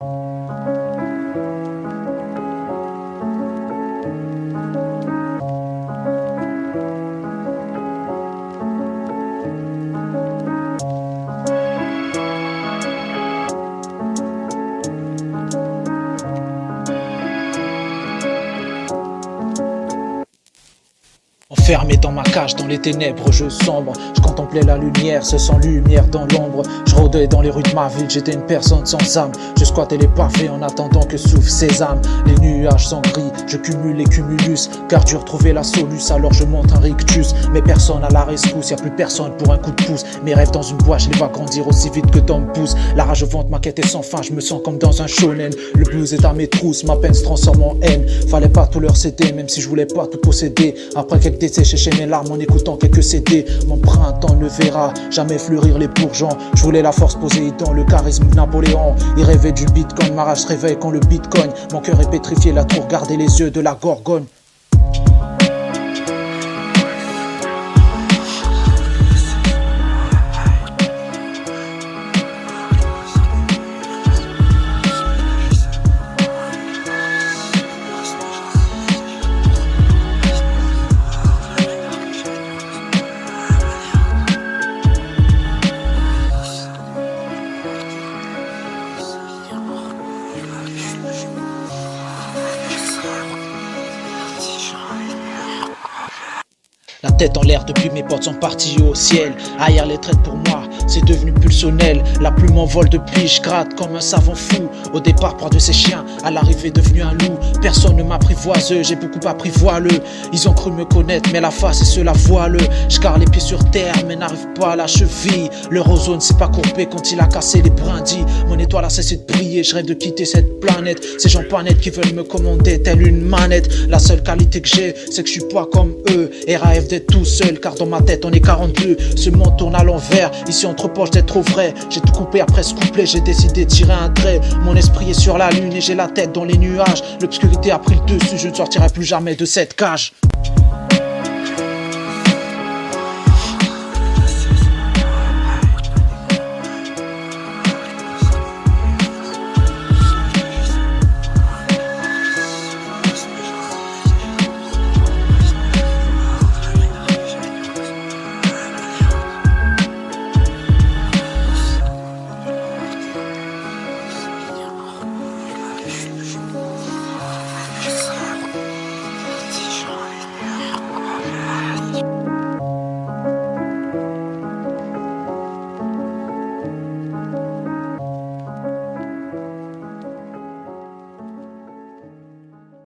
Enfermé dans ma cage, dans les ténèbres, je sombre. Je contemplais la lumière, ce sans lumière dans l'ombre. Je rôdais dans les rues de ma ville, j'étais une personne sans âme. Je squattais les pavés en attendant que souffle sésame. Les nuages sont gris, je cumule les cumulus. Car dur trouver la soluce, alors je monte un rictus. Mais personne à la rescousse, y'a plus personne pour un coup de pouce. Mes rêves dans une boîte, je les vois grandir aussi vite que Tom pousse. La rage au ventre, ma quête est sans fin, je me sens comme dans un shonen. Le blues est à mes trousses, ma peine se transforme en haine. Fallait pas tout leur céder, même si je voulais pas tout posséder. Après quelques décès, j'échais mes larmes en écoutant quelques CD. Mon printemps ne verra jamais fleurir les bourgeons. Je voulais la force Poséidon, le charisme de Napoléon. Il rêvait du bitcoin, ma rage se réveille quand le bitcoin. Mon cœur est pétrifié, la tour gardait les yeux de la gorgone. La tête en l'air depuis mes potes sont partis au ciel. Ailleurs les traites pour moi, c'est devenu pulsionnel. La plume m'envole depuis, je gratte comme un savant fou. Au départ proie de ces chiens, à l'arrivée devenu un loup. Personne ne m'apprivoise, j'ai beaucoup apprivoileux. Ils ont cru me connaître, mais la face et cela voileux. Je carre les pieds sur terre, mais n'arrive pas à la cheville. Leur ozone s'est pas courbé quand il a cassé les brindilles. Mon étoile a cessé de briller, je rêve de quitter cette planète. Ces gens pas nets qui veulent me commander telle une manette. La seule qualité que j'ai, c'est que je suis pas comme eux. Et rêve d'être tout seul, car dans ma tête on est 42. Ce monde tourne à l'envers, ici entre poches d'être trop vrai. J'ai tout coupé après ce couplet, j'ai décidé de tirer un trait. Mon esprit est sur la lune et j'ai la tête dans les nuages. L'obscurité a pris le dessus, je ne sortirai plus jamais de cette cage.